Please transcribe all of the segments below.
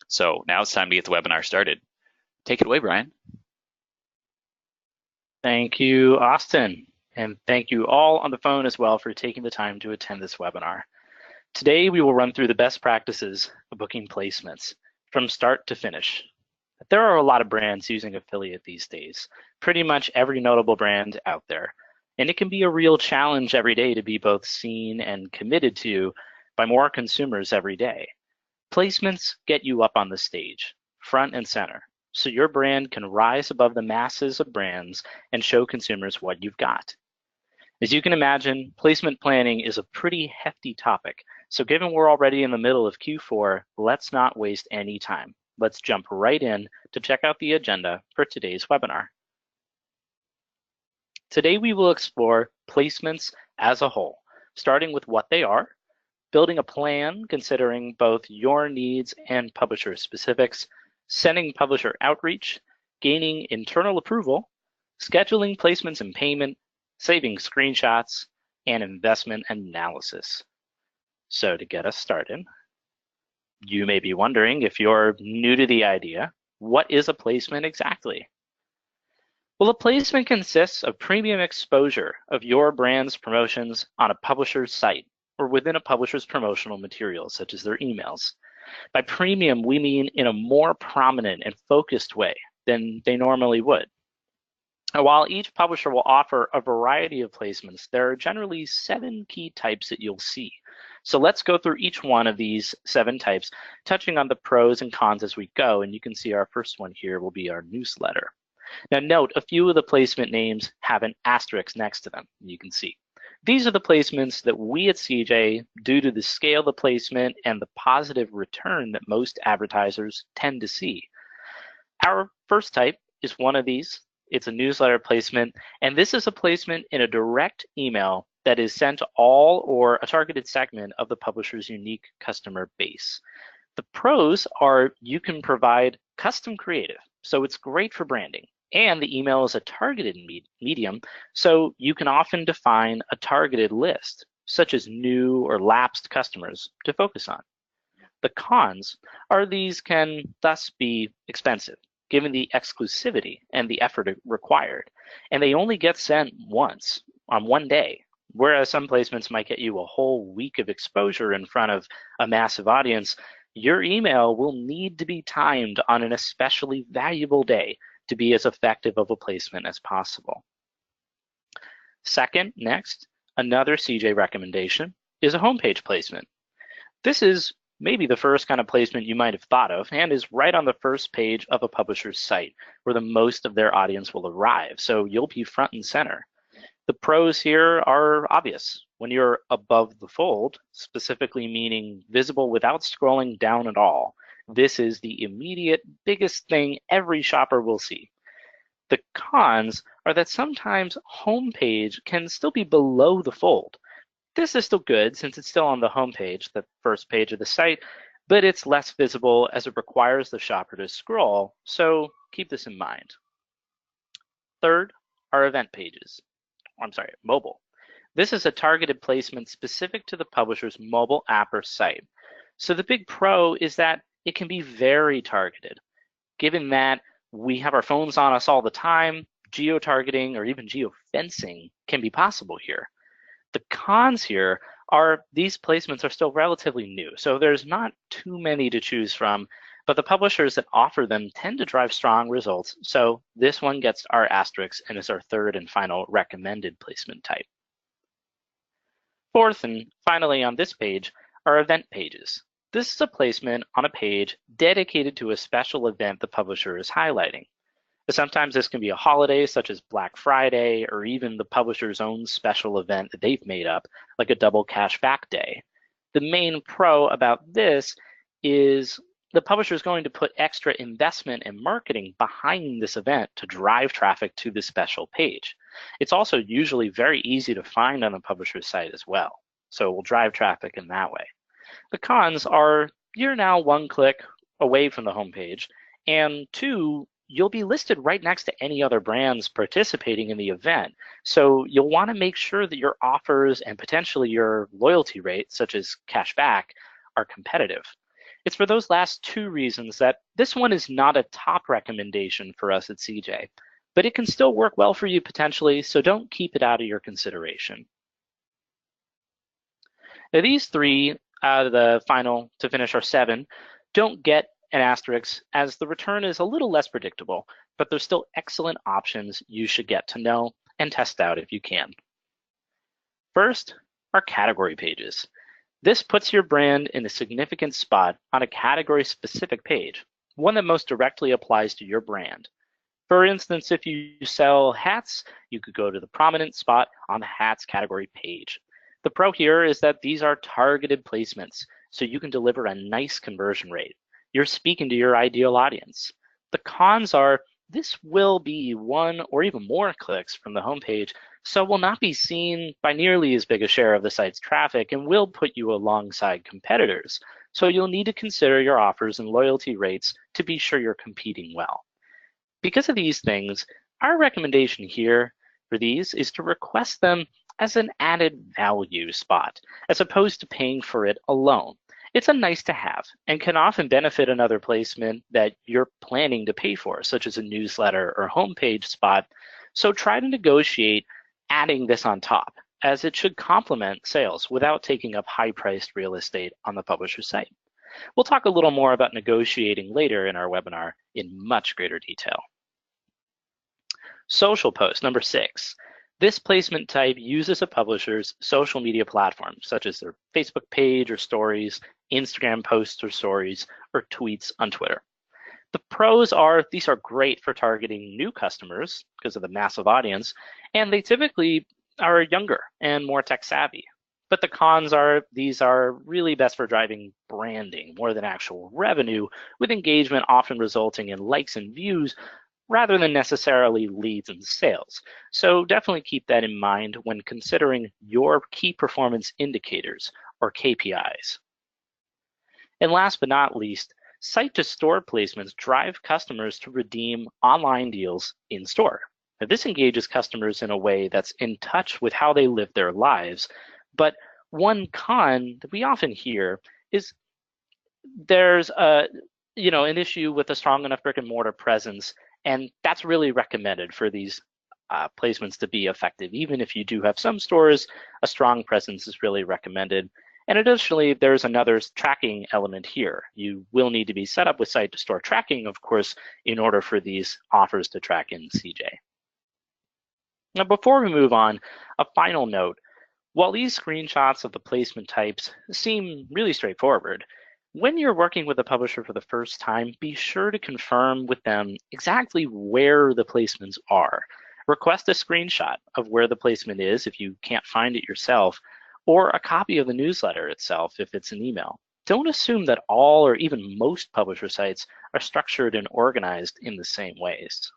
So now it's time to get the webinar started. Take it away, Brian. Thank you, Austin. And thank you all on the phone as well for taking the time to attend this webinar. Today, we will run through the best practices of booking placements from start to finish. There are a lot of brands using affiliate these days, pretty much every notable brand out there. And it can be a real challenge every day to be both seen and committed to by more consumers every day. Placements get you up on the stage, front and center, so your brand can rise above the masses of brands and show consumers what you've got. As you can imagine, placement planning is a pretty hefty topic, so given we're already in the middle of Q4, let's not waste any time. Let's jump right in to check out the agenda for today's webinar. Today we will explore placements as a whole, starting with what they are, building a plan considering both your needs and publisher specifics, sending publisher outreach, gaining internal approval, scheduling placements and payment, saving screenshots, and investment analysis. So to get us started, you may be wondering, if you're new to the idea, what is a placement exactly? Well, a placement consists of premium exposure of your brand's promotions on a publisher's site or within a publisher's promotional materials, such as their emails. By premium, we mean in a more prominent and focused way than they normally would. And while each publisher will offer a variety of placements, there are generally 7 key types that you'll see. So let's go through each one of these 7 types, touching on the pros and cons as we go. And you can see our first one here will be our newsletter. Now note, a few of the placement names have an asterisk next to them, you can see. These are the placements that we at CJ, due to the scale of the placement and the positive return that most advertisers tend to see. Our first type is one of these. It's a newsletter placement, and this is a placement in a direct email that is sent to all or a targeted segment of the publisher's unique customer base. The pros are you can provide custom creative, so it's great for branding. And the email is a targeted medium, so you can often define a targeted list, such as new or lapsed customers, to focus on. The cons are these can thus be expensive, given the exclusivity and the effort required, and they only get sent once on one day, whereas some placements might get you a whole week of exposure in front of a massive audience. Your email will need to be timed on an especially valuable day to be as effective of a placement as possible. Second, next, another CJ recommendation is a homepage placement. This is maybe the first kind of placement you might have thought of and is right on the first page of a publisher's site where the most of their audience will arrive, so you'll be front and center. The pros here are obvious. When you're above the fold, specifically meaning visible without scrolling down at all, this is the immediate biggest thing every shopper will see. The cons are that sometimes homepage can still be below the fold. This is still good since it's still on the homepage, the first page of the site, but it's less visible as it requires the shopper to scroll, so keep this in mind. Third are event pages. Mobile. This is a targeted placement specific to the publisher's mobile app or site. So the big pro is that it can be very targeted. Given that we have our phones on us all the time, geo-targeting or even geo-fencing can be possible here. The cons here are these placements are still relatively new, so there's not too many to choose from, but the publishers that offer them tend to drive strong results, so this one gets our asterisks and is our third and final recommended placement type. Fourth and finally on this page are event pages. This is a placement on a page dedicated to a special event the publisher is highlighting. Sometimes this can be a holiday such as Black Friday or even the publisher's own special event that they've made up, like a double cash back day. The main pro about this is the publisher is going to put extra investment and marketing behind this event to drive traffic to the special page. It's also usually very easy to find on the publisher's site as well, so it will drive traffic in that way. The cons are you're now one click away from the homepage, and two, you'll be listed right next to any other brands participating in the event. So you'll want to make sure that your offers and potentially your loyalty rate, such as cash back, are competitive. It's for those last two reasons that this one is not a top recommendation for us at CJ, but it can still work well for you potentially, so don't keep it out of your consideration. Now these three out of the final to finish our 7 don't get an asterisk as the return is a little less predictable, but they're still excellent options you should get to know and test out if you can. First, our category pages. This puts your brand in a significant spot on a category-specific page, one that most directly applies to your brand. For instance, if you sell hats, you could go to the prominent spot on the hats category page. The pro here is that these are targeted placements, so you can deliver a nice conversion rate. You're speaking to your ideal audience. The cons are this will be 1 or even more clicks from the homepage, so will not be seen by nearly as big a share of the site's traffic and will put you alongside competitors. So you'll need to consider your offers and loyalty rates to be sure you're competing well. Because of these things, our recommendation here for these is to request them as an added value spot, as opposed to paying for it alone. It's a nice to have and can often benefit another placement that you're planning to pay for, such as a newsletter or homepage spot. So try to negotiate adding this on top, as it should complement sales without taking up high-priced real estate on the publisher's site. We'll talk a little more about negotiating later in our webinar in much greater detail. Social post, number 6. This placement type uses a publisher's social media platforms, such as their Facebook page or stories, Instagram posts or stories, or tweets on Twitter. The pros are these are great for targeting new customers because of the massive audience, and they typically are younger and more tech savvy. But the cons are these are really best for driving branding more than actual revenue, with engagement often resulting in likes and views rather than necessarily leads and sales. So definitely keep that in mind when considering your key performance indicators or KPIs. And last but not least, site-to-store placements drive customers to redeem online deals in store. Now, this engages customers in a way that's in touch with how they live their lives. But one con that we often hear is there's an issue with a strong enough brick and mortar presence, and that's really recommended for these placements to be effective. Even if you do have some stores, a strong presence is really recommended. And additionally, there's another tracking element here. You will need to be set up with site-to-store tracking, of course, in order for these offers to track in CJ. Now, before we move on, a final note. While these screenshots of the placement types seem really straightforward, when you're working with a publisher for the first time, be sure to confirm with them exactly where the placements are. Request a screenshot of where the placement is if you can't find it yourself, or a copy of the newsletter itself if it's an email. Don't assume that all or even most publisher sites are structured and organized in the same ways.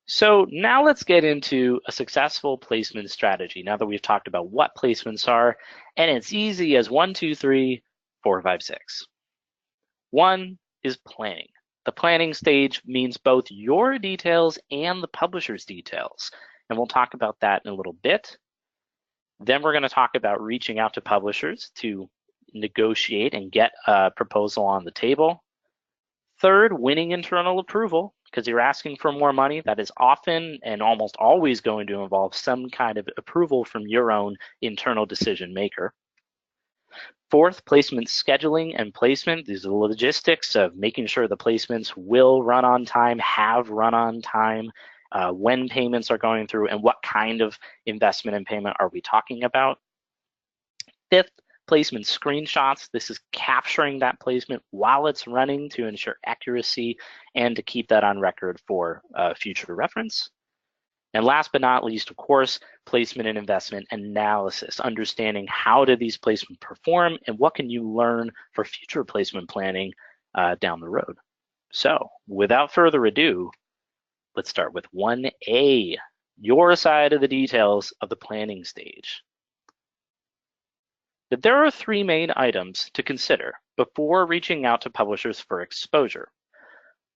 So now let's get into a successful placement strategy now that we've talked about what placements are, and it's easy as 1, 2, 3, 4, 5, 6. 1 is planning. The planning stage means both your details and the publisher's details, and we'll talk about that in a little bit. Then we're going to talk about reaching out to publishers to negotiate and get a proposal on the table. Third, winning internal approval, because you're asking for more money. That is often and almost always going to involve some kind of approval from your own internal decision maker. Fourth, placement scheduling and placement. These are the logistics of making sure the placements will run on time, have run on time, when payments are going through, and what kind of investment and payment are we talking about. Fifth, placement screenshots. This is capturing that placement while it's running to ensure accuracy and to keep that on record for future reference. And last but not least, of course, placement and investment analysis, understanding how do these placements perform and what can you learn for future placement planning down the road. So without further ado, let's start with 1A, your side of the details of the planning stage. There are 3 main items to consider before reaching out to publishers for exposure.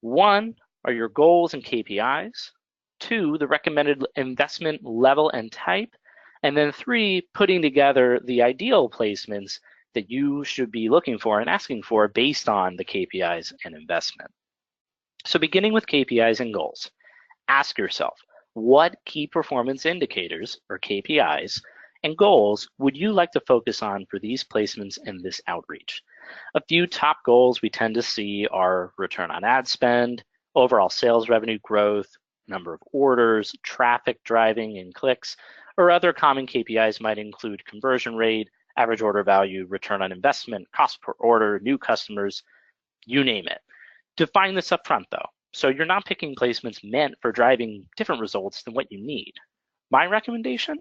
1 are your goals and KPIs. 2, the recommended investment level and type. And then 3, putting together the ideal placements that you should be looking for and asking for based on the KPIs and investment. So beginning with KPIs and goals, ask yourself, what key performance indicators, or KPIs, and goals would you like to focus on for these placements and this outreach? A few top goals we tend to see are return on ad spend, overall sales revenue growth, number of orders, traffic driving and clicks, or other common KPIs might include conversion rate, average order value, return on investment, cost per order, new customers, you name it. Define this up front though, so you're not picking placements meant for driving different results than what you need. My recommendation?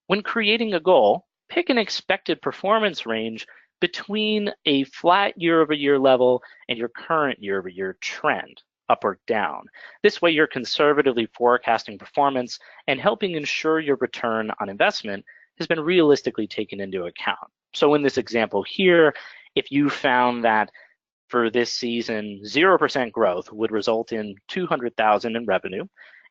When creating a goal, pick an expected performance range between a flat year-over-year level and your current year-over-year trend, up or down. This way you're conservatively forecasting performance and helping ensure your return on investment has been realistically taken into account. So in this example here, if you found that for this season, 0% growth would result in $200,000 in revenue,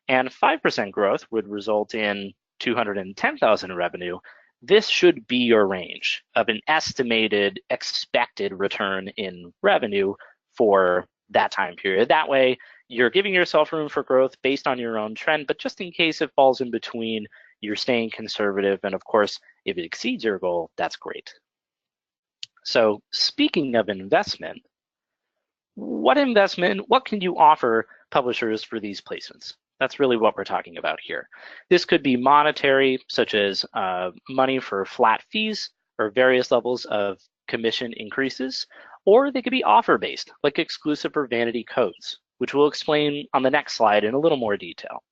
and 5% growth would result in $210,000 in revenue, this should be your range of an estimated expected return in revenue for that time period. That way, you're giving yourself room for growth based on your own trend, but just in case it falls in between, you're staying conservative. And of course, if it exceeds your goal, that's great. So speaking of investment, what can you offer publishers for these placements? That's really what we're talking about here. This could be monetary, such as money for flat fees or various levels of commission increases, or they could be offer-based, like exclusive or vanity codes, which we'll explain on the next slide in a little more detail.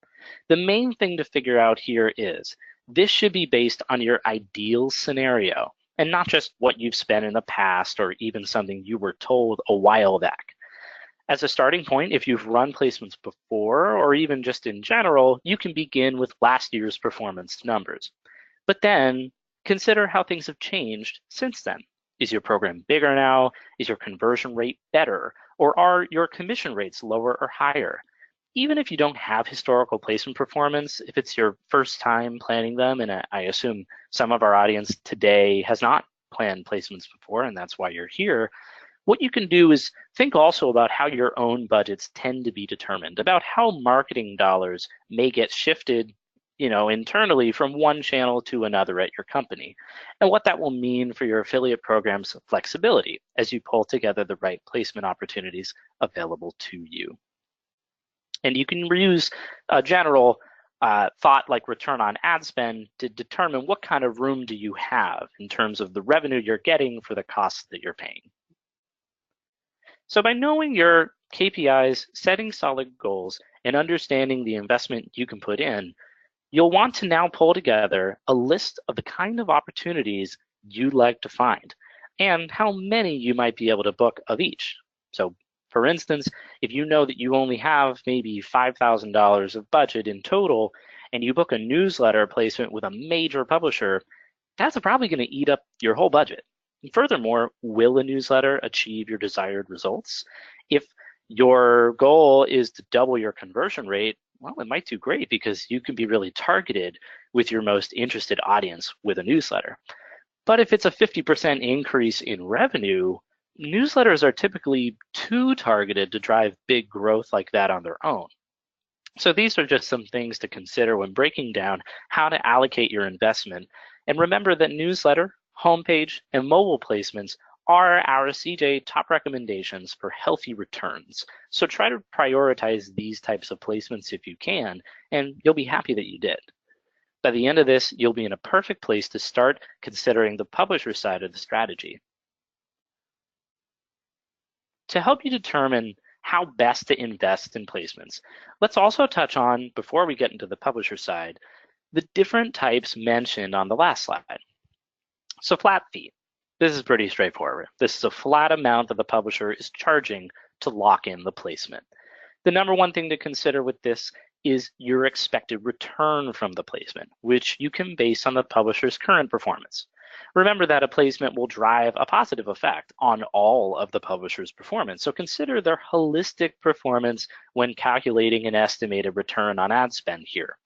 The main thing to figure out here is this should be based on your ideal scenario and not just what you've spent in the past or even something you were told a while back. As a starting point, if you've run placements before or even just in general, you can begin with last year's performance numbers. But then consider how things have changed since then. Is your program bigger now? Is your conversion rate better? Or are your commission rates lower or higher? Even if you don't have historical placement performance, if it's your first time planning them, and I assume some of our audience today has not planned placements before, and that's why you're here, what you can do is think also about how your own budgets tend to be determined, about how marketing dollars may get shifted, internally from one channel to another at your company, and what that will mean for your affiliate program's flexibility as you pull together the right placement opportunities available to you. And you can use a general thought like return on ad spend to determine what kind of room do you have in terms of the revenue you're getting for the costs that you're paying. So by knowing your KPIs, setting solid goals, and understanding the investment you can put in, you'll want to now pull together a list of the kind of opportunities you'd like to find and how many you might be able to book of each. So for instance, if you know that you only have maybe $5,000 of budget in total and you book a newsletter placement with a major publisher, that's probably going to eat up your whole budget. And furthermore, will a newsletter achieve your desired results? If your goal is to double your conversion rate, well, it might do great because you can be really targeted with your most interested audience with a newsletter. But if it's a 50% increase in revenue, newsletters are typically too targeted to drive big growth like that on their own. So these are just some things to consider when breaking down how to allocate your investment. And remember that newsletter, homepage, and mobile placements are our CJ top recommendations for healthy returns. So try to prioritize these types of placements if you can, and you'll be happy that you did. By the end of this, you'll be in a perfect place to start considering the publisher side of the strategy. To help you determine how best to invest in placements, let's also touch on, before we get into the publisher side, the different types mentioned on the last slide. So flat fee. This is pretty straightforward. This is a flat amount that the publisher is charging to lock in the placement. The number one thing to consider with this is your expected return from the placement, which you can base on the publisher's current performance. Remember that a placement will drive a positive effect on all of the publisher's performance, so consider their holistic performance when calculating an estimated return on ad spend here,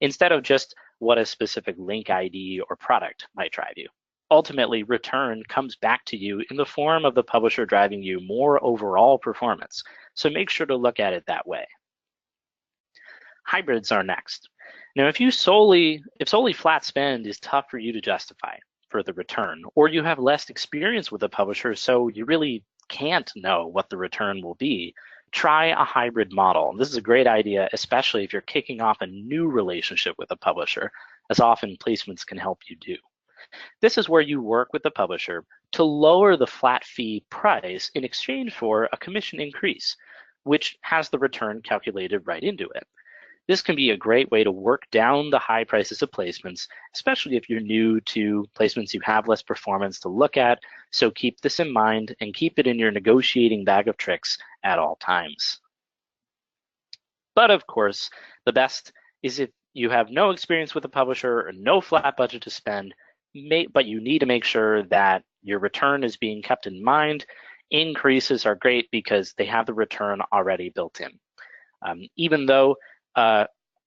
instead of just what a specific link ID or product might drive you. ultimately return comes back to you in the form of the publisher driving you more overall performance. So make sure to look at it that way. Hybrids are next. Now, if solely flat spend is tough for you to justify for the return, or you have less experience with a publisher, so you really can't know what the return will be, try a hybrid model. And this is a great idea, especially if you're kicking off a new relationship with a publisher, as often placements can help you do. This is where you work with the publisher to lower the flat fee price in exchange for a commission increase, which has the return calculated right into it. This can be a great way to work down the high prices of placements, especially if you're new to placements, you have less performance to look at. So keep this in mind and keep it in your negotiating bag of tricks at all times. But of course, the best is if you have no experience with a publisher or no flat budget to spend, but you need to make sure that your return is being kept in mind. Increases are great because they have the return already built in. Even though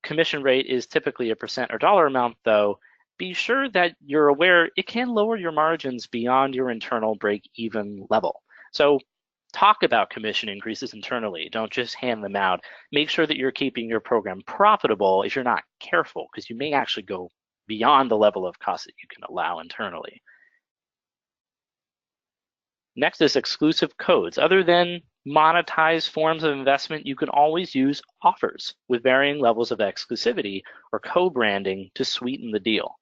commission rate is typically a percent or dollar amount, though, be sure that you're aware it can lower your margins beyond your internal break-even level. So talk about commission increases internally. Don't just hand them out. Make sure that you're keeping your program profitable if you're not careful, because you may actually go beyond the level of cost that you can allow internally. Next is exclusive codes. Other than monetized forms of investment, you can always use offers with varying levels of exclusivity or co-branding to sweeten the deal.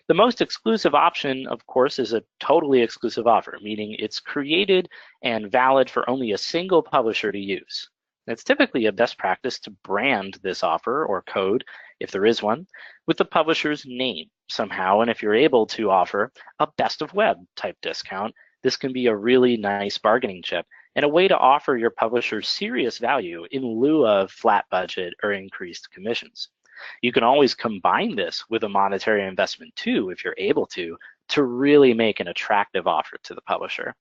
The most exclusive option, of course, is a totally exclusive offer, meaning it's created and valid for only a single publisher to use. It's typically a best practice to brand this offer or code, if there is one, with the publisher's name somehow. And if you're able to offer a best of web type discount, this can be a really nice bargaining chip and a way to offer your publisher serious value in lieu of flat budget or increased commissions. You can always combine this with a monetary investment too, if you're able to really make an attractive offer to the publisher.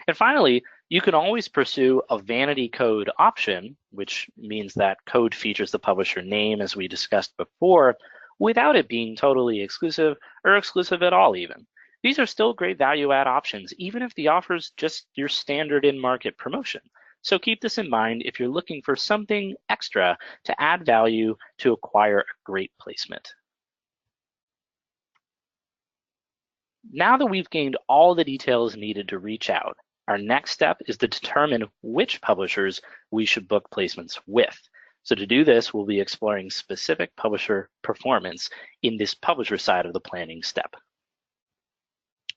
And finally, you can always pursue a vanity code option, which means that code features the publisher name as we discussed before, without it being totally exclusive or exclusive at all even. These are still great value add options, even if the offer is just your standard in-market promotion. So keep this in mind if you're looking for something extra to add value to acquire a great placement. Now that we've gained all the details needed to reach out, our next step is to determine which publishers we should book placements with. So to do this, we'll be exploring specific publisher performance in this publisher side of the planning step.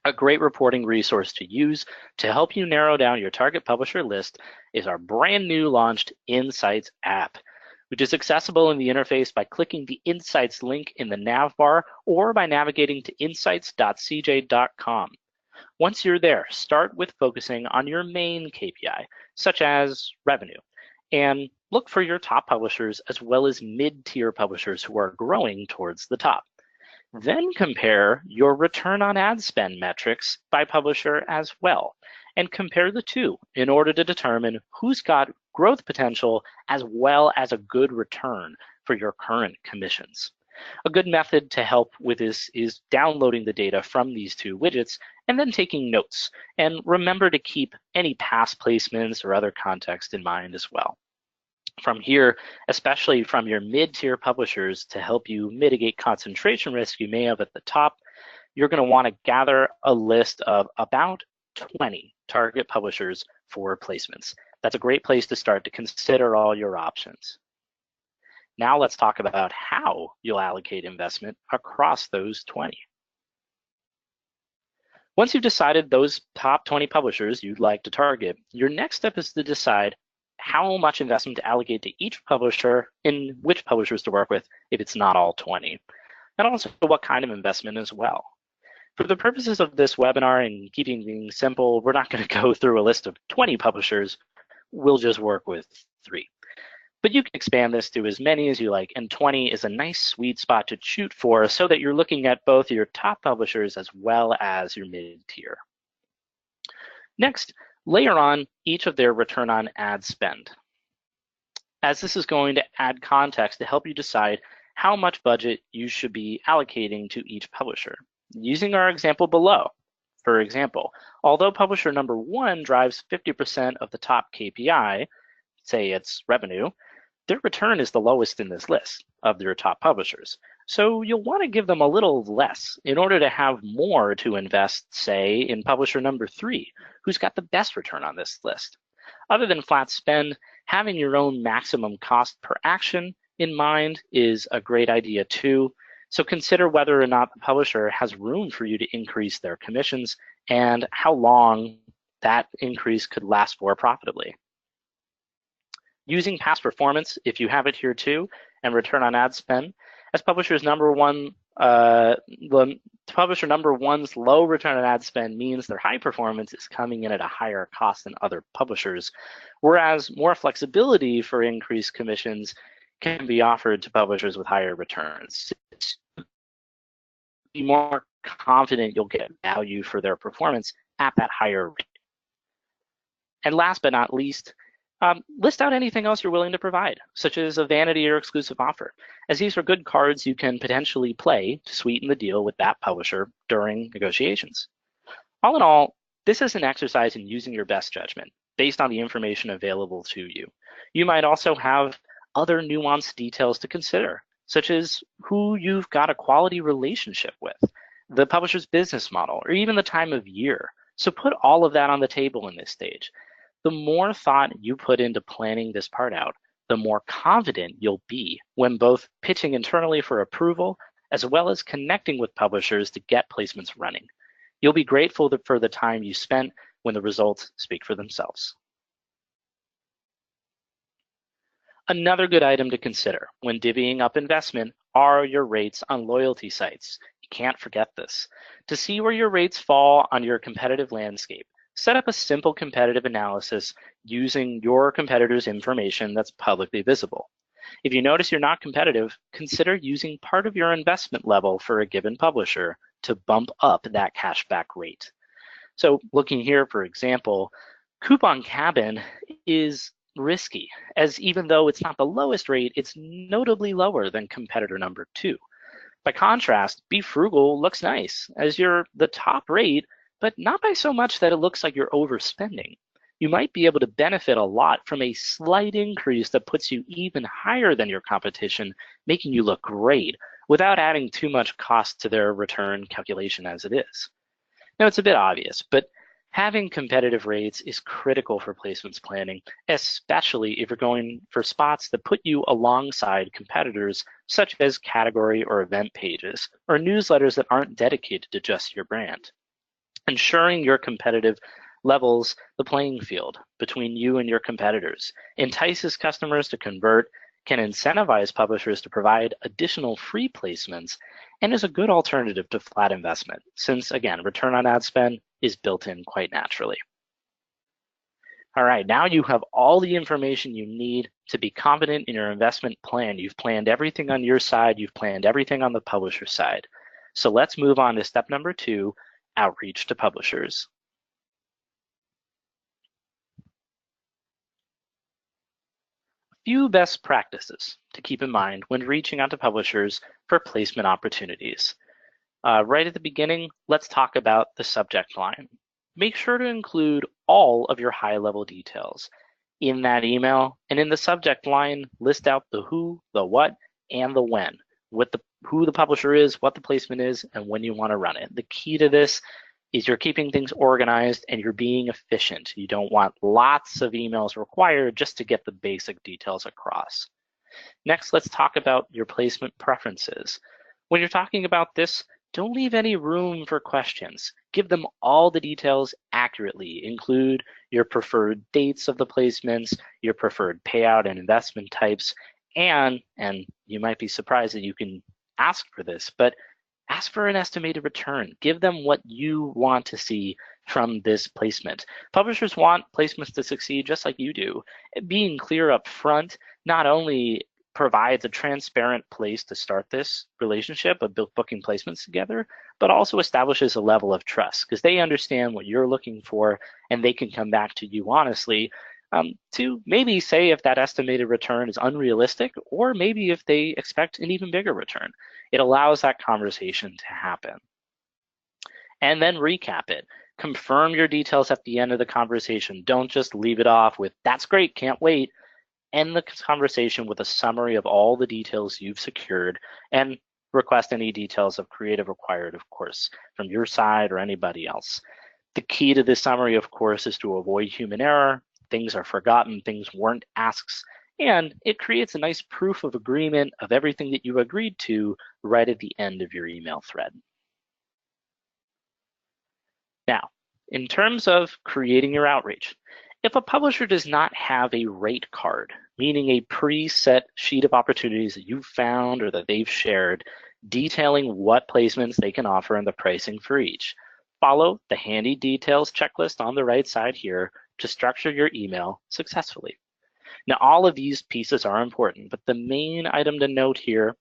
A great reporting resource to use to help you narrow down your target publisher list is our brand new launched Insights app, which is accessible in the interface by clicking the Insights link in the nav bar or by navigating to insights.cj.com. Once you're there, start with focusing on your main KPI, such as revenue, and look for your top publishers as well as mid-tier publishers who are growing towards the top. Then compare your return on ad spend metrics by publisher as well, and compare the two in order to determine who's got growth potential as well as a good return for your current commissions. A good method to help with this is downloading the data from these two widgets and then taking notes. And remember to keep any past placements or other context in mind as well. From here, especially from your mid-tier publishers, to help you mitigate concentration risk you may have at the top, you're going to want to gather a list of about 20 target publishers for placements. That's a great place to start to consider all your options. Now let's talk about how you'll allocate investment across those 20. Once you've decided those top 20 publishers you'd like to target, your next step is to decide how much investment to allocate to each publisher and which publishers to work with if it's not all 20, and also what kind of investment as well. For the purposes of this webinar and keeping things simple, we're not going to go through a list of 20 publishers. We'll just work with 3. But you can expand this to as many as you like, and 20 is a nice sweet spot to shoot for so that you're looking at both your top publishers as well as your mid-tier. Next, layer on each of their return on ad spend, as this is going to add context to help you decide how much budget you should be allocating to each publisher. Using our example below, for example, although publisher number 1 drives 50% of the top KPI, say it's revenue, their return is the lowest in this list of your top publishers. So you'll want to give them a little less in order to have more to invest, say, in publisher number 3, who's got the best return on this list. Other than flat spend, having your own maximum cost per action in mind is a great idea too. So consider whether or not the publisher has room for you to increase their commissions and how long that increase could last for profitably. Using past performance, if you have it here too, and return on ad spend, as publisher's number 1, the publisher number 1's low return on ad spend means their high performance is coming in at a higher cost than other publishers, whereas more flexibility for increased commissions can be offered to publishers with higher returns. Be more confident you'll get value for their performance at that higher rate. And last but not least, list out anything else you're willing to provide, such as a vanity or exclusive offer, as these are good cards you can potentially play to sweeten the deal with that publisher during negotiations. All in all, this is an exercise in using your best judgment based on the information available to you. You might also have other nuanced details to consider, such as who you've got a quality relationship with, the publisher's business model, or even the time of year. So put all of that on the table in this stage. The more thought you put into planning this part out, the more confident you'll be when both pitching internally for approval, as well as connecting with publishers to get placements running. You'll be grateful for the time you spent when the results speak for themselves. Another good item to consider when divvying up investment are your rates on loyalty sites. You can't forget this. To see where your rates fall on your competitive landscape, set up a simple competitive analysis using your competitors' information that's publicly visible. If you notice you're not competitive, consider using part of your investment level for a given publisher to bump up that cashback rate. So looking here, for example, Coupon Cabin is risky, as even though it's not the lowest rate, it's notably lower than competitor number 2. By contrast, Be Frugal looks nice, as you're the top rate, but not by so much that it looks like you're overspending. You might be able to benefit a lot from a slight increase that puts you even higher than your competition, making you look great without adding too much cost to their return calculation as it is. Now, it's a bit obvious, but having competitive rates is critical for placements planning, especially if you're going for spots that put you alongside competitors such as category or event pages, or newsletters that aren't dedicated to just your brand. Ensuring your competitive levels the playing field between you and your competitors, entices customers to convert, can incentivize publishers to provide additional free placements, and is a good alternative to flat investment, since again, return on ad spend is built in quite naturally. All right, now you have all the information you need to be confident in your investment plan. You've planned everything on your side, you've planned everything on the publisher side. So let's move on to step number 2, outreach to publishers. Few best practices to keep in mind when reaching out to publishers for placement opportunities. Right at the beginning, let's talk about the subject line. Make sure to include all of your high-level details in that email, and in the subject line, list out the who, the what, and the when, who the publisher is, what the placement is, and when you want to run it. The key to this is you're keeping things organized and you're being efficient. You don't want lots of emails required just to get the basic details across. Next, let's talk about your placement preferences. When you're talking about this, don't leave any room for questions. Give them all the details accurately. Include your preferred dates of the placements, your preferred payout and investment types, and you might be surprised that you can ask for this, but ask for an estimated return. Give them what you want to see from this placement. Publishers want placements to succeed just like you do. Being clear up front not only provides a transparent place to start this relationship of booking placements together, but also establishes a level of trust because they understand what you're looking for and they can come back to you honestly to maybe say if that estimated return is unrealistic or maybe if they expect an even bigger return. It allows that conversation to happen. and then recap it. Confirm your details at the end of the conversation. Don't just leave it off with, "That's great, can't wait." End the conversation with a summary of all the details you've secured, and request any details of creative required, of course, from your side or anybody else. The key to this summary, of course, is to avoid human error. Things are forgotten, things weren't asked, and it creates a nice proof of agreement of everything that you agreed to right at the end of your email thread. Now, in terms of creating your outreach, if a publisher does not have a rate card, meaning a preset sheet of opportunities that you've found or that they've shared, detailing what placements they can offer and the pricing for each, follow the handy details checklist on the right side here to structure your email successfully. Now, all of these pieces are important, but the main item to note here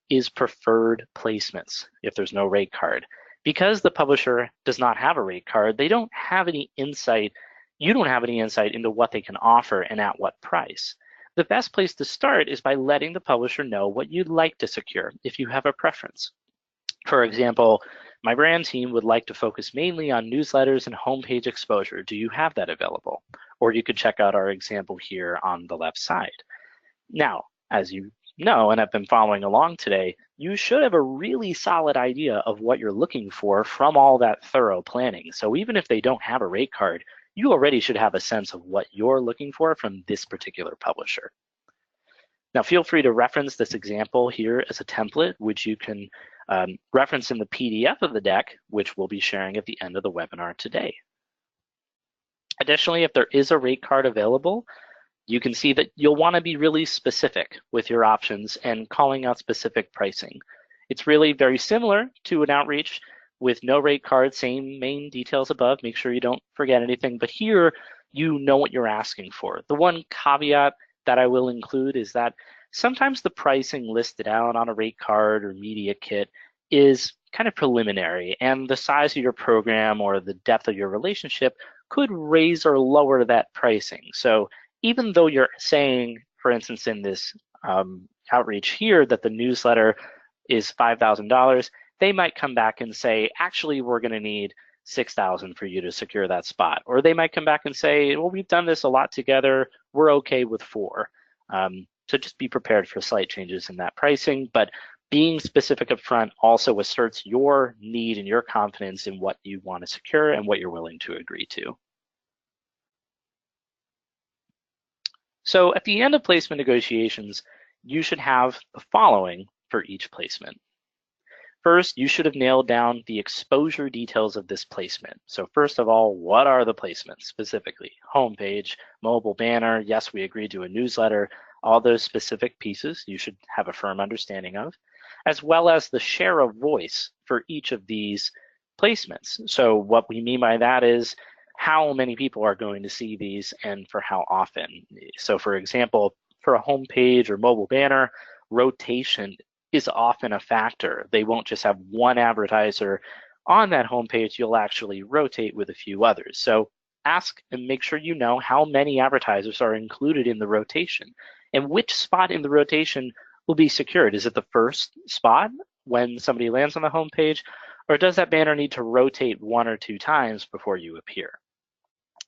is preferred placements if there's no rate card. Because the publisher does not have a rate card, they don't have any insight, you don't have any insight into what they can offer and at what price. The best place to start is by letting the publisher know what you'd like to secure if you have a preference. For example, my brand team would like to focus mainly on newsletters and homepage exposure. Do you have that available? Or you could check out our example here on the left side. Now, as you know, and have been following along today, you should have a really solid idea of what you're looking for from all that thorough planning. So even if they don't have a rate card, you already should have a sense of what you're looking for from this particular publisher. Now, feel free to reference this example here as a template, which you can reference in the PDF of the deck, which we'll be sharing at the end of the webinar today. Additionally, if there is a rate card available, you can see that you'll want to be really specific with your options and calling out specific pricing. It's really very similar to an outreach with no rate card, same main details above. Make sure you don't forget anything, but here you know what you're asking for. The one caveat that I will include is that sometimes the pricing listed out on a rate card or media kit is kind of preliminary, and the size of your program or the depth of your relationship could raise or lower that pricing. So even though you're saying, for instance, in this outreach here that the newsletter is $5,000, they might come back and say, actually, we're going to need $6,000 for you to secure that spot. Or they might come back and say, well, we've done this a lot together, we're okay with $4,000. So just be prepared for slight changes in that pricing, but being specific up front also asserts your need and your confidence in what you want to secure and what you're willing to agree to. So at the end of placement negotiations, you should have the following for each placement. First, you should have nailed down the exposure details of this placement. So first of all, what are the placements specifically? Homepage, mobile banner, yes, we agreed to a newsletter, all those specific pieces you should have a firm understanding of, as well as the share of voice for each of these placements. So what we mean by that is how many people are going to see these and for how often. So for example, for a homepage or mobile banner, rotation is often a factor. They won't just have one advertiser on that homepage, you'll actually rotate with a few others. So ask and make sure you know how many advertisers are included in the rotation and which spot in the rotation will be secured. Is it the first spot when somebody lands on the homepage, or does that banner need to rotate 1 or 2 times before you appear?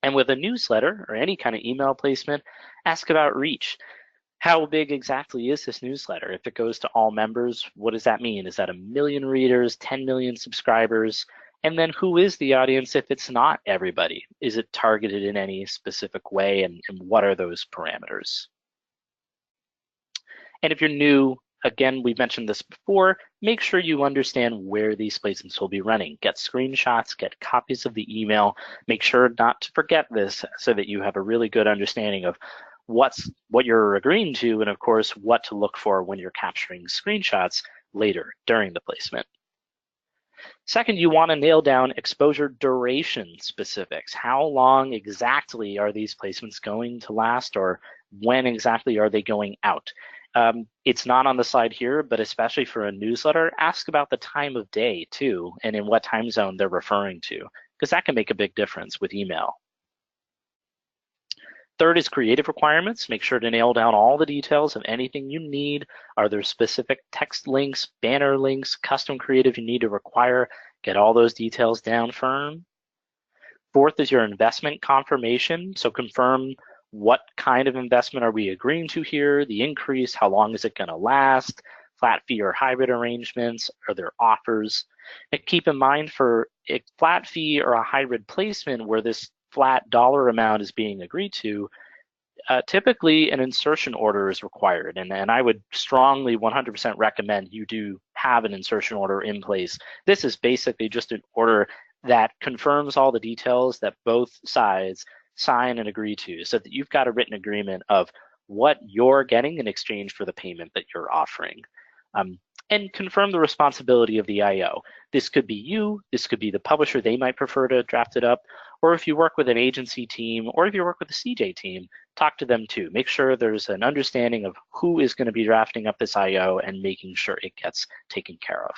And with a newsletter or any kind of email placement, ask about reach. How big exactly is this newsletter? If it goes to all members, what does that mean? Is that 1 million readers, 10 million subscribers? And then who is the audience if it's not everybody? Is it targeted in any specific way, and what are those parameters? And if you're new, again, we've mentioned this before, make sure you understand where these placements will be running. Get screenshots, get copies of the email. Make sure not to forget this so that you have a really good understanding of what you're agreeing to, and of course, what to look for when you're capturing screenshots later during the placement. Second, you want to nail down exposure duration specifics. How long exactly are these placements going to last, or when exactly are they going out? It's not on the slide here, but especially for a newsletter, ask about the time of day too, and in what time zone they're referring to, because that can make a big difference with email. Third is creative requirements. Make sure to nail down all the details of anything you need. Are there specific text links, banner links, custom creative you need to require? Get all those details down firm. Fourth is your investment confirmation. So confirm what kind of investment are we agreeing to here, the increase, how long is it going to last, flat fee or hybrid arrangements, are there offers? And keep in mind for a flat fee or a hybrid placement where this flat dollar amount is being agreed to, typically an insertion order is required. And I would strongly 100% recommend you do have an insertion order in place. This is basically just an order that confirms all the details that both sides sign and agree to, so that you've got a written agreement of what you're getting in exchange for the payment that you're offering. And confirm the responsibility of the IO. This could be you, this could be the publisher, they might prefer to draft it up, or if you work with an agency team, or if you work with a CJ team, talk to them too. Make sure there's an understanding of who is going to be drafting up this IO and making sure it gets taken care of.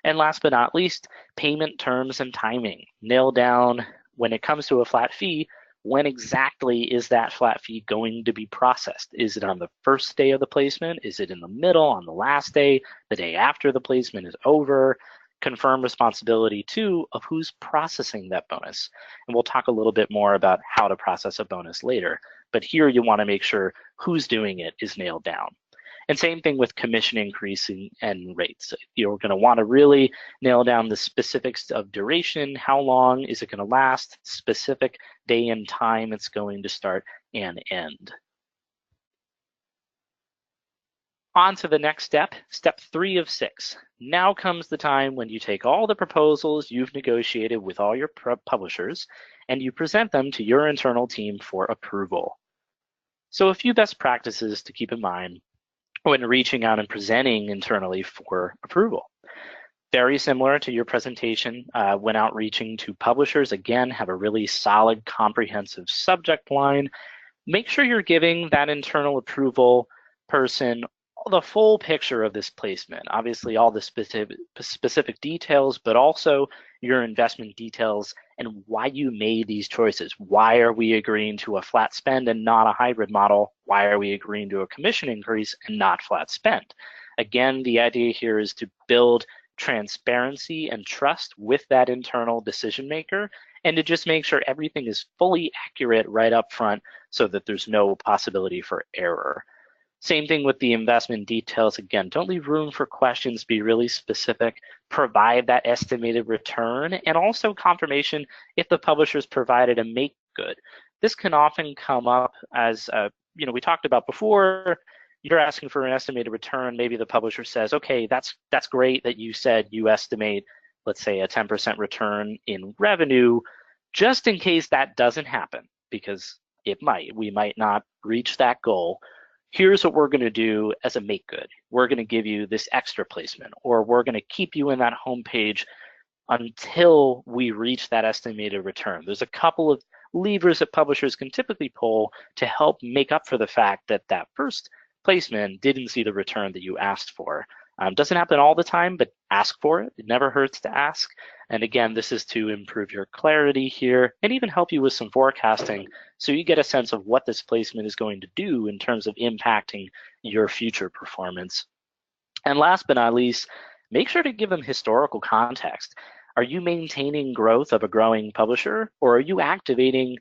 And last but not least, payment terms and timing. Nail down, when it comes to a flat fee, when exactly is that flat fee going to be processed? Is it on the first day of the placement? Is it in the middle, on the last day, the day after the placement is over? Confirm responsibility too of who's processing that bonus. And we'll talk a little bit more about how to process a bonus later. But here you want to make sure who's doing it is nailed down. And same thing with commission increasing and rates. You're going to want to really nail down the specifics of duration, how long is it going to last, specific day and time it's going to start and end. On to the next step, step 3 of 6. Now comes the time when you take all the proposals you've negotiated with all your publishers and you present them to your internal team for approval. So a few best practices to keep in mind when reaching out and presenting internally for approval. Very similar to your presentation when outreaching to publishers. Again, have a really solid, comprehensive subject line. Make sure you're giving that internal approval person the full picture of this placement. Obviously, all the specific details, but also your investment details and why you made these choices. Why are we agreeing to a flat spend and not a hybrid model? Why are we agreeing to a commission increase and not flat spend? Again, the idea here is to build transparency and trust with that internal decision maker and to just make sure everything is fully accurate right up front so that there's no possibility for error. Same thing with the investment details. Again, don't leave room for questions, be really specific, provide that estimated return, and also confirmation if the publisher's provided a make good. This can often come up as, we talked about before, you're asking for an estimated return, maybe the publisher says, okay, that's great that you said you estimate, let's say a 10% return in revenue, just in case that doesn't happen, because we might not reach that goal. Here's what we're going to do as a make good. We're going to give you this extra placement, or we're going to keep you in that homepage until we reach that estimated return. There's a couple of levers that publishers can typically pull to help make up for the fact that that first placement didn't see the return that you asked for. Doesn't happen all the time, but ask for it. It never hurts to ask. And again, this is to improve your clarity here and even help you with some forecasting so you get a sense of what this placement is going to do in terms of impacting your future performance. And last but not least, make sure to give them historical context. Are you maintaining growth of a growing publisher, or are you activating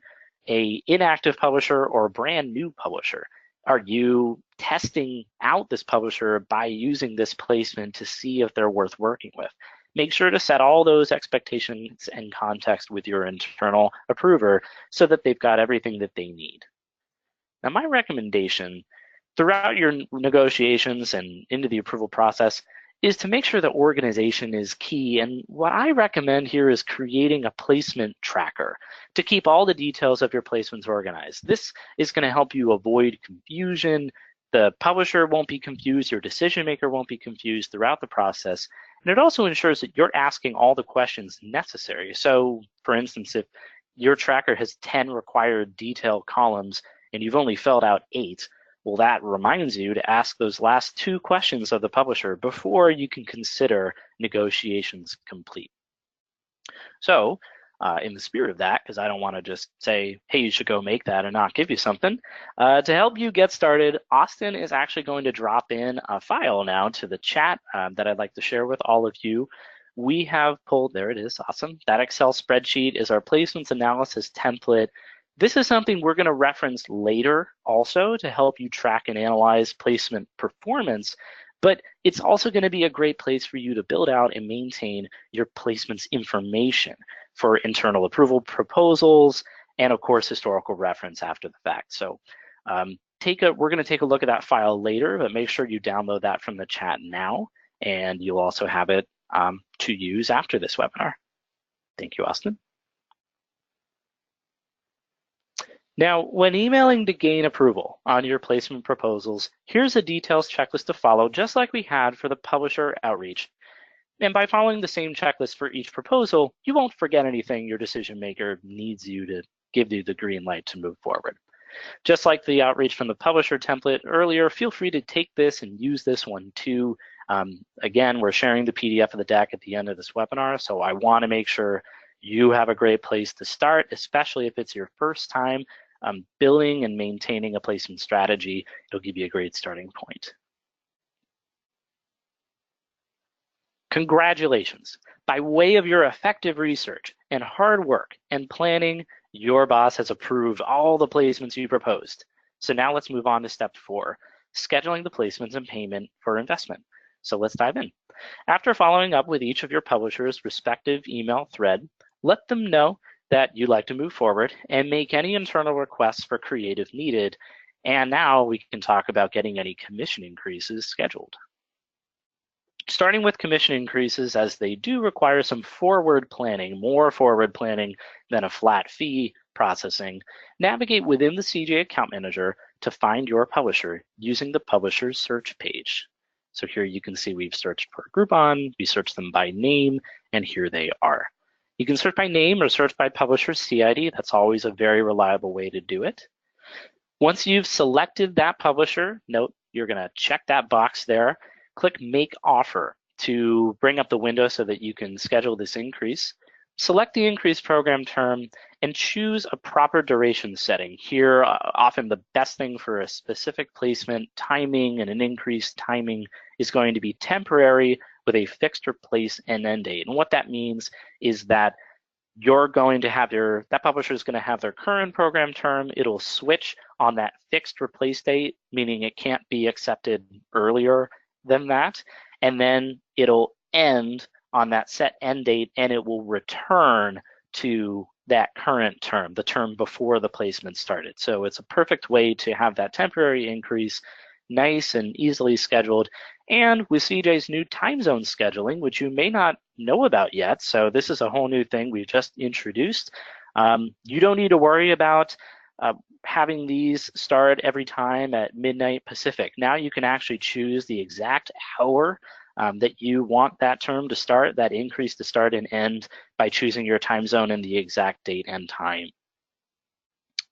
an inactive publisher or a brand new publisher? Are you testing out this publisher by using this placement to see if they're worth working with? Make sure to set all those expectations and context with your internal approver so that they've got everything that they need. Now, my recommendation throughout your negotiations and into the approval process is to make sure that organization is key. And what I recommend here is creating a placement tracker to keep all the details of your placements organized. This is going to help you avoid confusion. The publisher won't be confused, your decision maker won't be confused throughout the process. And it also ensures that you're asking all the questions necessary. So for instance, if your tracker has 10 required detail columns and you've only filled out 8, well, that reminds you to ask those last 2 questions of the publisher before you can consider negotiations complete. So in the spirit of that, because I don't want to just say, hey, you should go make that and not give you something, to help you get started, Austin is actually going to drop in a file now to the chat that I'd like to share with all of you, we have pulled, there it is, awesome. That Excel spreadsheet is our placements analysis template. This is something we're going to reference later also to help you track and analyze placement performance, but it's also going to be a great place for you to build out and maintain your placements information for internal approval proposals and of course historical reference after the fact. So we're going to take a look at that file later, but make sure you download that from the chat now, and you'll also have it to use after this webinar. Thank you, Austin. Now, when emailing to gain approval on your placement proposals, here's a details checklist to follow, just like we had for the publisher outreach. And by following the same checklist for each proposal, you won't forget anything your decision maker needs you to give you the green light to move forward. Just like the outreach from the publisher template earlier, feel free to take this and use this one too. Again, we're sharing the PDF of the deck at the end of this webinar, so I want to make sure you have a great place to start, especially if it's your first time building and maintaining a placement strategy. It'll give you a great starting point. Congratulations. By way of your effective research and hard work and planning, your boss has approved all the placements you proposed. So now let's move on to step 4, scheduling the placements and payment for investment. So let's dive in. After following up with each of your publishers' respective email thread, let them know that you'd like to move forward and make any internal requests for creative needed. And now we can talk about getting any commission increases scheduled. Starting with commission increases, as they do require some forward planning, more forward planning than a flat fee processing, navigate within the CJ Account Manager to find your publisher using the Publisher's Search page. So here you can see we've searched for Groupon, we searched them by name, and here they are. You can search by name or search by publisher CID. That's always a very reliable way to do it. Once you've selected that publisher, note you're going to check that box there. Click Make Offer to bring up the window so that you can schedule this increase. Select the increase program term and choose a proper duration setting. Here, often the best thing for a specific placement timing and an increased timing is going to be temporary with a fixed replace and end date. And what that means is that you're going to have that publisher is going to have their current program term. It'll switch on that fixed replace date, meaning it can't be accepted earlier than that. And then it'll end on that set end date, and it will return to that current term, the term before the placement started. So it's a perfect way to have that temporary increase nice and easily scheduled. And with CJ's new time zone scheduling, which you may not know about yet, so this is a whole new thing we've just introduced. You don't need to worry about having these start every time at midnight Pacific. Now you can actually choose the exact hour that you want that term to start, that increase to start and end by choosing your time zone and the exact date and time.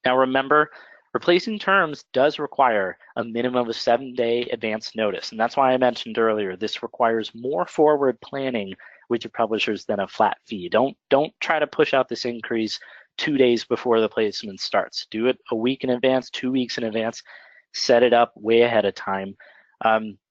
Now remember, replacing terms does require a minimum of 7-day advance notice. And that's why I mentioned earlier, this requires more forward planning with your publishers than a flat fee. Don't try to push out this increase 2 days before the placement starts. Do it a week in advance, 2 weeks in advance, set it up way ahead of time.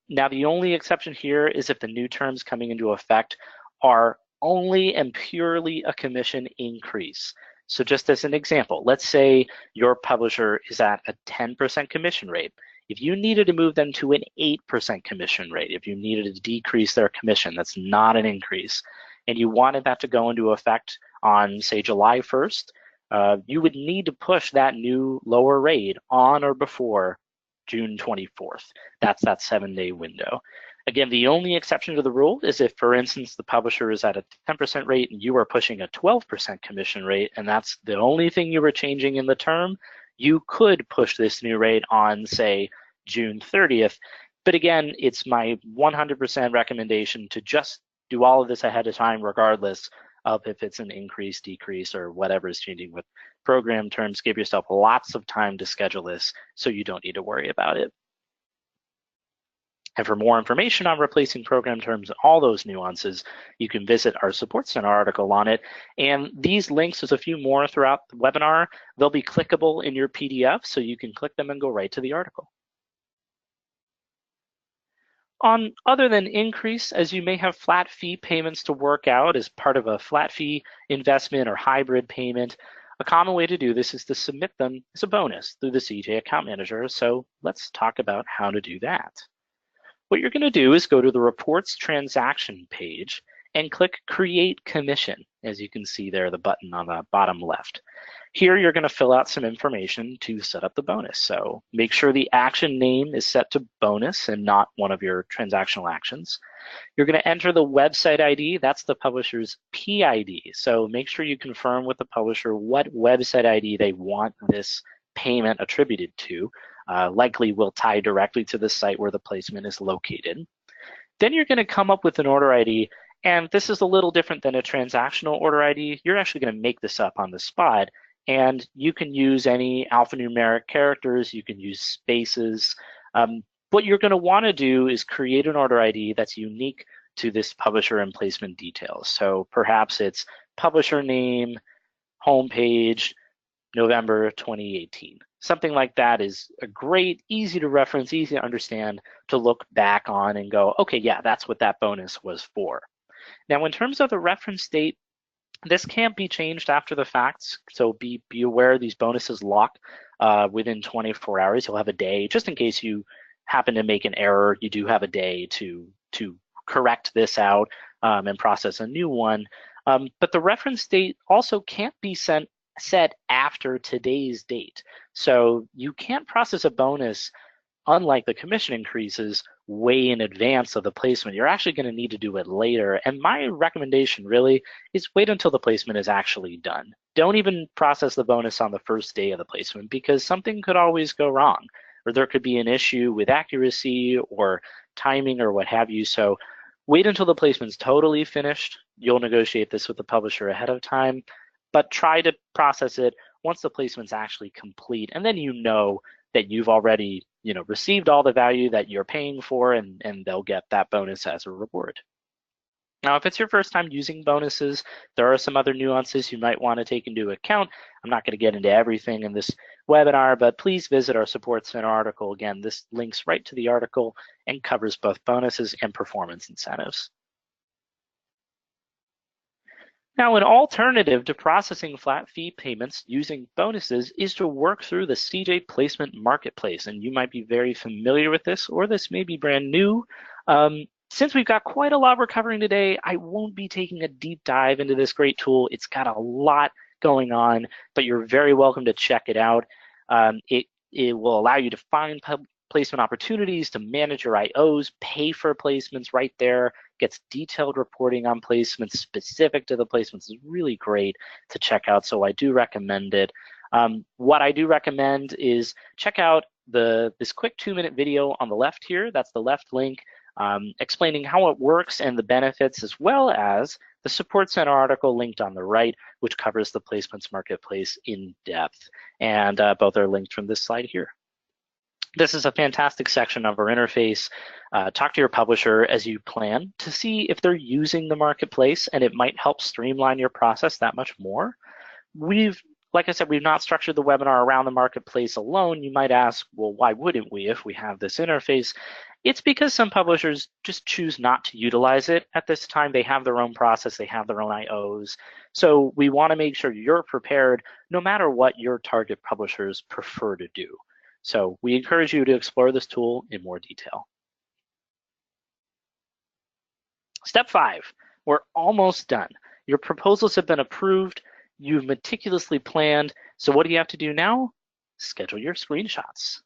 Now, the only exception here is if the new terms coming into effect are only and purely a commission increase. So just as an example, let's say your publisher is at a 10% commission rate. If you needed to move them to an 8% commission rate, if you needed to decrease their commission, that's not an increase, and you wanted that to go into effect on, say, July 1st, you would need to push that new lower rate on or before June 24th. That's that 7-day window. Again, the only exception to the rule is if, for instance, the publisher is at a 10% rate and you are pushing a 12% commission rate, and that's the only thing you were changing in the term, you could push this new rate on, say, June 30th. But again, it's my 100% recommendation to just do all of this ahead of time, regardless of if it's an increase, decrease, or whatever is changing with program terms. Give yourself lots of time to schedule this so you don't need to worry about it. And for more information on replacing program terms and all those nuances, you can visit our Support Center article on it. And these links, there's a few more throughout the webinar. They'll be clickable in your PDF, so you can click them and go right to the article. On other than increase, as you may have flat fee payments to work out as part of a flat fee investment or hybrid payment, a common way to do this is to submit them as a bonus through the CJ Account Manager. So let's talk about how to do that. What you're going to do is go to the Reports Transaction page and click Create Commission. As you can see there, the button on the bottom left. Here, you're going to fill out some information to set up the bonus. So make sure the action name is set to bonus and not one of your transactional actions. You're going to enter the website ID. That's the publisher's PID. So make sure you confirm with the publisher what website ID they want this payment attributed to. Likely will tie directly to the site where the placement is located. Then you're going to come up with an order ID. And this is a little different than a transactional order ID. You're actually going to make this up on the spot. And you can use any alphanumeric characters. You can use spaces. What you're going to want to do is create an order ID that's unique to this publisher and placement details. So perhaps it's publisher name, homepage, November 2018. Something like that is a great, easy to reference, easy to understand, to look back on and go, okay, yeah, that's what that bonus was for. Now, in terms of the reference date, this can't be changed after the fact, so be aware these bonuses lock within 24 hours. You'll have a day, just in case you happen to make an error, you do have a day to correct this out and process a new one. But the reference date also can't be set after today's date. So you can't process a bonus, unlike the commission increases, way in advance of the placement. You're actually going to need to do it later. And my recommendation really is wait until the placement is actually done. Don't even process the bonus on the first day of the placement, because something could always go wrong, or there could be an issue with accuracy or timing or what have you. So wait until the placement's totally finished. You'll negotiate this with the publisher ahead of time, but try to process it once the placement's actually complete. And then you know that you've already received all the value that you're paying for, and they'll get that bonus as a reward. Now, if it's your first time using bonuses, there are some other nuances you might want to take into account. I'm not going to get into everything in this webinar, but please visit our Support Center article. Again, this links right to the article and covers both bonuses and performance incentives. Now, an alternative to processing flat fee payments using bonuses is to work through the CJ Placement Marketplace. And you might be very familiar with this, or this may be brand new. Since we've got quite a lot we're covering today, I won't be taking a deep dive into this great tool. It's got a lot going on, but you're very welcome to check it out. It will allow you to find placement opportunities, to manage your IOs, pay for placements right there, gets detailed reporting on placements specific to the placements. Is really great to check out, so I do recommend it. What I do recommend is check out this quick 2-minute video on the left here. That's the left link, explaining how it works and the benefits, as well as the Support Center article linked on the right, which covers the Placements Marketplace in depth. And both are linked from this slide here. This is a fantastic section of our interface. Talk to your publisher as you plan to see if they're using the marketplace, and it might help streamline your process that much more. Like I said, we've not structured the webinar around the marketplace alone. You might ask, well, why wouldn't we if we have this interface? It's because some publishers just choose not to utilize it at this time. They have their own process, they have their own IOs. So we want to make sure you're prepared no matter what your target publishers prefer to do. So we encourage you to explore this tool in more detail. Step 5, we're almost done. Your proposals have been approved. You've meticulously planned. So what do you have to do now? Schedule your screenshots.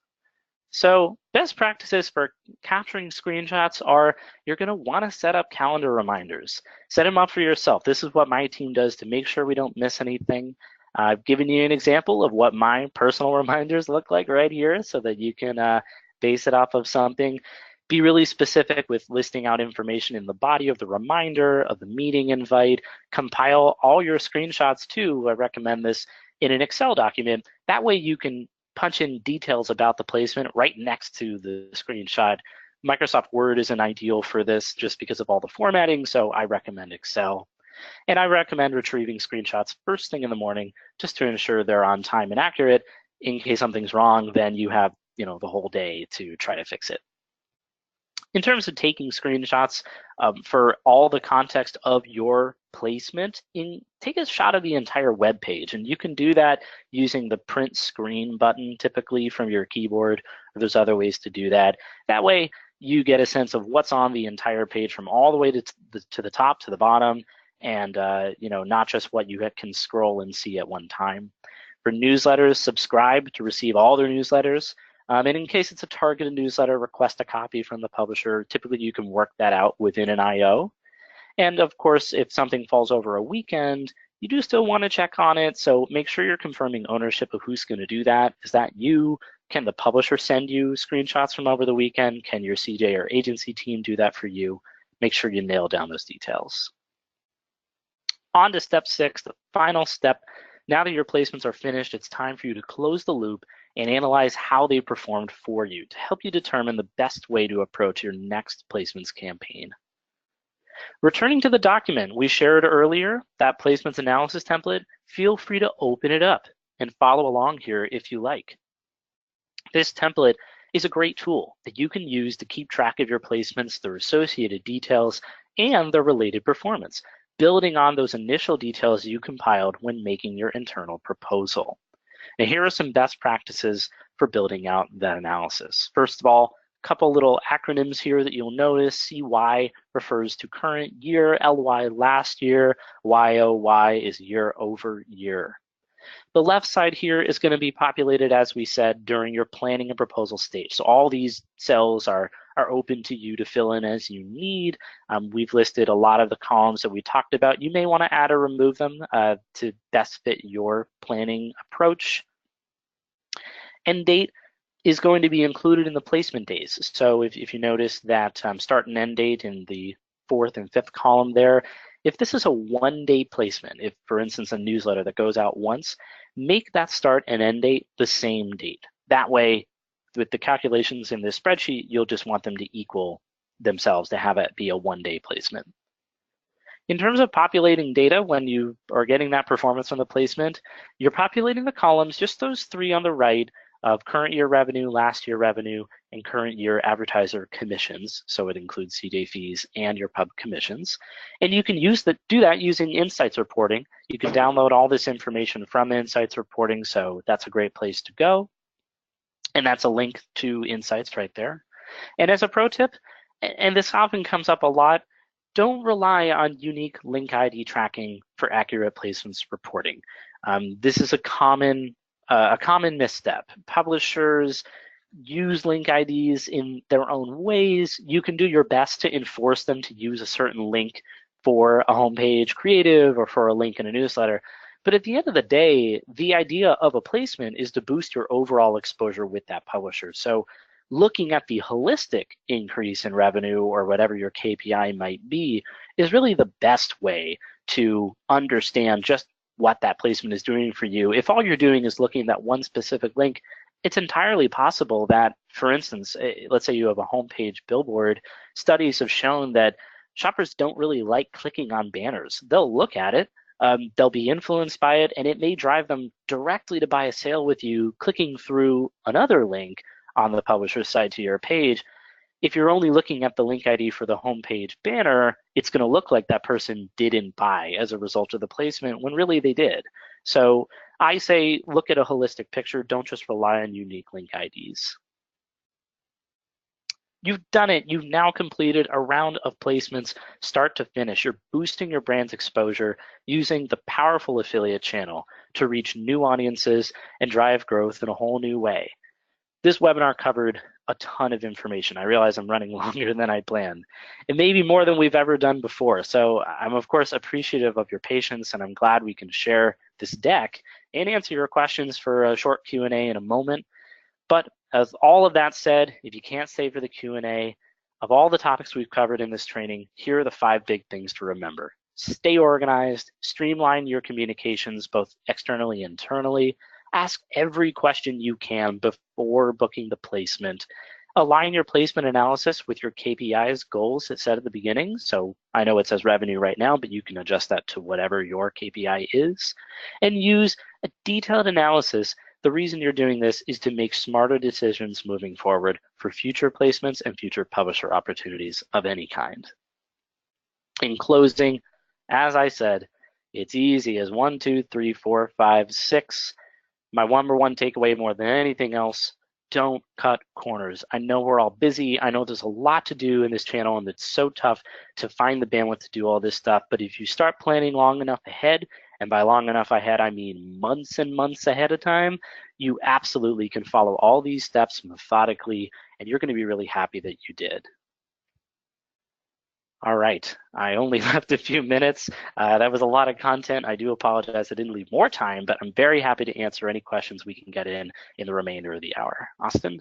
So best practices for capturing screenshots are you're going to want to set up calendar reminders. Set them up for yourself. This is what my team does to make sure we don't miss anything. I've given you an example of what my personal reminders look like right here so that you can base it off of something. Be really specific with listing out information in the body of the reminder, of the meeting invite. Compile all your screenshots too. I recommend this in an Excel document. That way you can punch in details about the placement right next to the screenshot. Microsoft Word isn't ideal for this just because of all the formatting, so I recommend Excel. And I recommend retrieving screenshots first thing in the morning just to ensure they're on time and accurate. In case something's wrong, then you have the whole day to try to fix it. In terms of taking screenshots, for all the context of your placement, take a shot of the entire web page, and you can do that using the print screen button typically from your keyboard, or there's other ways to do that. That way you get a sense of what's on the entire page from all the way to the top to the bottom, and not just what you can scroll and see at one time. For newsletters, subscribe to receive all their newsletters. And in case it's a targeted newsletter, request a copy from the publisher. Typically, you can work that out within an IO. And of course, if something falls over a weekend, you do still want to check on it. So make sure you're confirming ownership of who's going to do that. Is that you? Can the publisher send you screenshots from over the weekend? Can your CJ or agency team do that for you? Make sure you nail down those details. On to step 6, the final step. Now that your placements are finished, it's time for you to close the loop and analyze how they performed for you to help you determine the best way to approach your next placements campaign. Returning to the document we shared earlier, that placements analysis template, feel free to open it up and follow along here if you like. This template is a great tool that you can use to keep track of your placements, their associated details, and their related performance, building on those initial details you compiled when making your internal proposal. Now, here are some best practices for building out that analysis. First of all, a couple little acronyms here that you'll notice. CY refers to current year, LY last year, YOY is year over year. The left side here is going to be populated, as we said, during your planning and proposal stage. So all these cells are open to you to fill in as you need. We've listed a lot of the columns that we talked about. You may want to add or remove them to best fit your planning approach. End date is going to be included in the placement days. So if you notice that start and end date in the 4th and 5th column there, if this is a one-day placement, if for instance a newsletter that goes out once, make that start and end date the same date. That way, with the calculations in this spreadsheet, you'll just want them to equal themselves to have it be a one-day placement. In terms of populating data, when you are getting that performance from the placement, you're populating the columns, just those 3 on the right, of current year revenue, last year revenue, and current year advertiser commissions. So it includes CJ fees and your pub commissions. And you can do that using Insights reporting. You can download all this information from Insights reporting, so that's a great place to go. And that's a link to Insights right there. And as a pro tip, and this often comes up a lot, don't rely on unique link ID tracking for accurate placements reporting. This is a common misstep. Publishers use link IDs in their own ways. You can do your best to enforce them to use a certain link for a homepage creative or for a link in a newsletter. But at the end of the day, the idea of a placement is to boost your overall exposure with that publisher. So looking at the holistic increase in revenue or whatever your KPI might be is really the best way to understand just what that placement is doing for you. If all you're doing is looking at one specific link, it's entirely possible that, for instance, let's say you have a homepage billboard, studies have shown that shoppers don't really like clicking on banners. They'll look at it, they'll be influenced by it, and it may drive them directly to buy a sale with you clicking through another link on the publisher's side to your page. If you're only looking at the link ID for the homepage banner, it's going to look like that person didn't buy as a result of the placement when really they did. So I say look at a holistic picture. Don't just rely on unique link IDs. You've done it. You've now completed a round of placements start to finish. You're boosting your brand's exposure using the powerful affiliate channel to reach new audiences and drive growth in a whole new way. This webinar covered a ton of information. I realize I'm running longer than I planned. It may be more than we've ever done before. So I'm of course appreciative of your patience, and I'm glad we can share this deck and answer your questions for a short Q&A in a moment. But as all of that said, if you can't stay for the Q&A, of all the topics we've covered in this training, here are the 5 big things to remember. Stay organized, streamline your communications both externally and internally, ask every question you can before booking the placement. Align your placement analysis with your KPIs goals it said at the beginning. So I know it says revenue right now, but you can adjust that to whatever your KPI is. And use a detailed analysis The reason you're doing this is to make smarter decisions moving forward for future placements and future publisher opportunities of any kind. In closing, as I said, it's easy as 1, 2, 3, 4, 5, 6. My number one takeaway more than anything else, don't cut corners. I know we're all busy. I know there's a lot to do in this channel and it's so tough to find the bandwidth to do all this stuff. But if you start planning long enough ahead, and by long enough ahead, I mean months and months ahead of time, you absolutely can follow all these steps methodically, and you're going to be really happy that you did. All right, I only left a few minutes. That was a lot of content. I do apologize I didn't leave more time, but I'm very happy to answer any questions we can get in the remainder of the hour. Austin?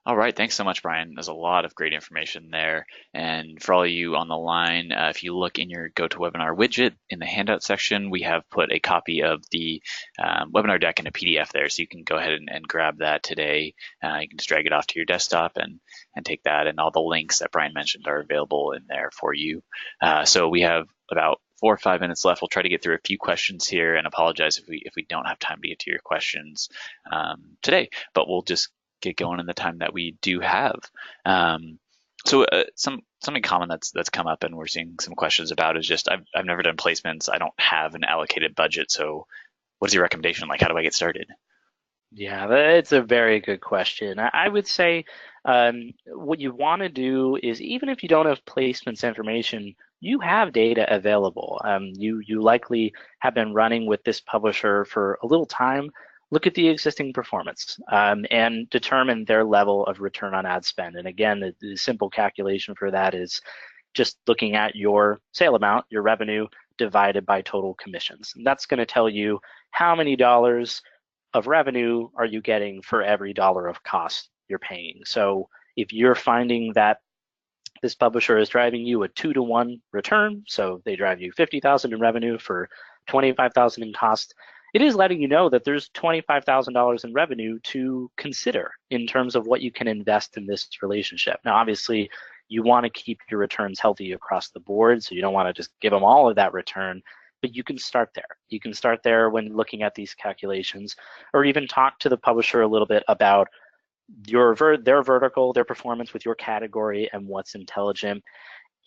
All right, thanks so much, Brian. There's a lot of great information there. And for all of you on the line, if you look in your GoToWebinar widget in the handout section, we have put a copy of the webinar deck in a PDF there, so you can go ahead and grab that today. You can just drag it off to your desktop and take that, and all the links that Brian mentioned are available in there for you. So we have about 4 or 5 minutes left. We'll try to get through a few questions here, and apologize if we don't have time to get to your questions today, but we'll just get going in the time that we do have. So something common that's come up and we're seeing some questions about is just I've never done placements. I don't have an allocated budget. So what's your recommendation? Like, how do I get started? Yeah, it's a very good question. I would say what you want to do is, even if you don't have placements information, you have data available. You likely have been running with this publisher for a little time. Look at the existing performance and determine their level of return on ad spend. And again, the simple calculation for that is just looking at your sale amount, your revenue, divided by total commissions. And that's going to tell you how many dollars of revenue are you getting for every dollar of cost you're paying. So if you're finding that this publisher is driving you a 2-to-1 return, so they drive you $50,000 in revenue for $25,000 in cost, it is letting you know that there's $25,000 in revenue to consider in terms of what you can invest in this relationship. Now, obviously, you want to keep your returns healthy across the board, so you don't want to just give them all of that return, but you can start there. You can start there when looking at these calculations, or even talk to the publisher a little bit about their vertical, their performance with your category, and what's intelligent.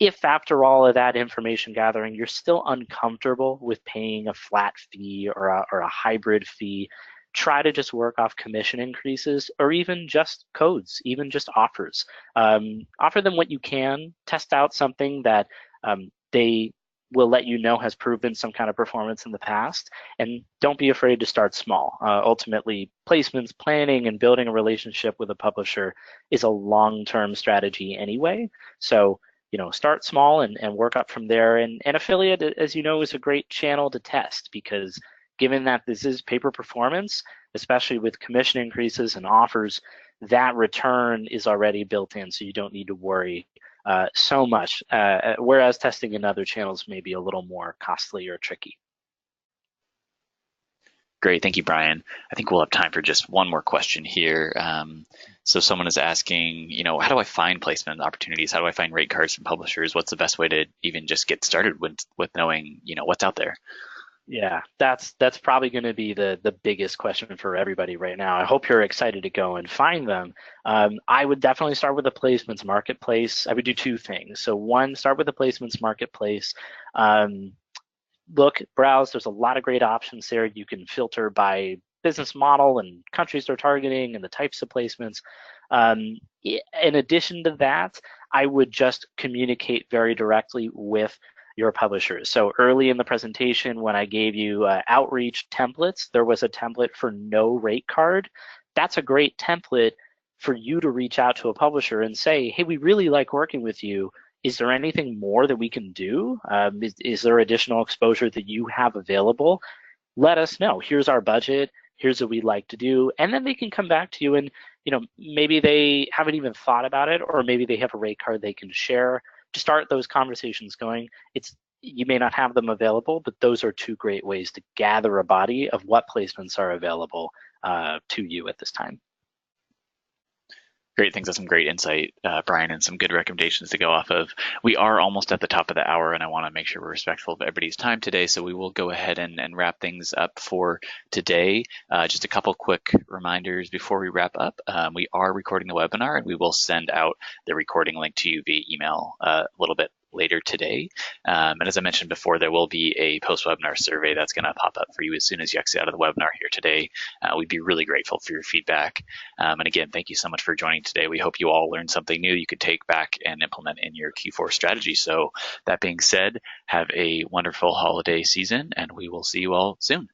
If after all of that information gathering, you're still uncomfortable with paying a flat fee or a hybrid fee, try to just work off commission increases, or even just codes, even just offers. Offer them what you can, test out something that they will let you know has proven some kind of performance in the past, and don't be afraid to start small. Ultimately, placements, planning, and building a relationship with a publisher is a long-term strategy anyway. So, start small and work up from there. And affiliate, as you know, is a great channel to test, because given that this is pay-per-performance, especially with commission increases and offers, that return is already built in, so you don't need to worry so much, whereas testing in other channels may be a little more costly or tricky. Great, thank you, Brian. I think we'll have time for just one more question here. So someone is asking, how do I find placement opportunities? How do I find rate cards from publishers? What's the best way to even just get started with knowing, what's out there? Yeah, that's probably going to be the biggest question for everybody right now. I hope you're excited to go and find them. I would definitely start with the placements marketplace. I would do 2 things. So one, start with the placements marketplace. Look, browse, there's a lot of great options there. You can filter by business model and countries they're targeting and the types of placements. In addition to that, I would just communicate very directly with your publishers. So early in the presentation, when I gave you outreach templates, there was a template for no rate card. That's a great template for you to reach out to a publisher and say, hey, we really like working with you. Is there anything more that we can do? Is there additional exposure that you have available? Let us know. Here's our budget. Here's what we'd like to do. And then they can come back to you and, maybe they haven't even thought about it, or maybe they have a rate card they can share to start those conversations going. You may not have them available, but those are 2 great ways to gather a body of what placements are available to you at this time. Great. Thanks. That's some great insight, Brian, and some good recommendations to go off of. We are almost at the top of the hour, and I want to make sure we're respectful of everybody's time today. So we will go ahead and wrap things up for today. Just a couple quick reminders before we wrap up. We are recording the webinar, and we will send out the recording link to you via email a little bit later today. And as I mentioned before, there will be a post-webinar survey that's going to pop up for you as soon as you exit out of the webinar here today. We'd be really grateful for your feedback. And again, thank you so much for joining today. We hope you all learned something new you could take back and implement in your Q4 strategy. So that being said, have a wonderful holiday season, and we will see you all soon.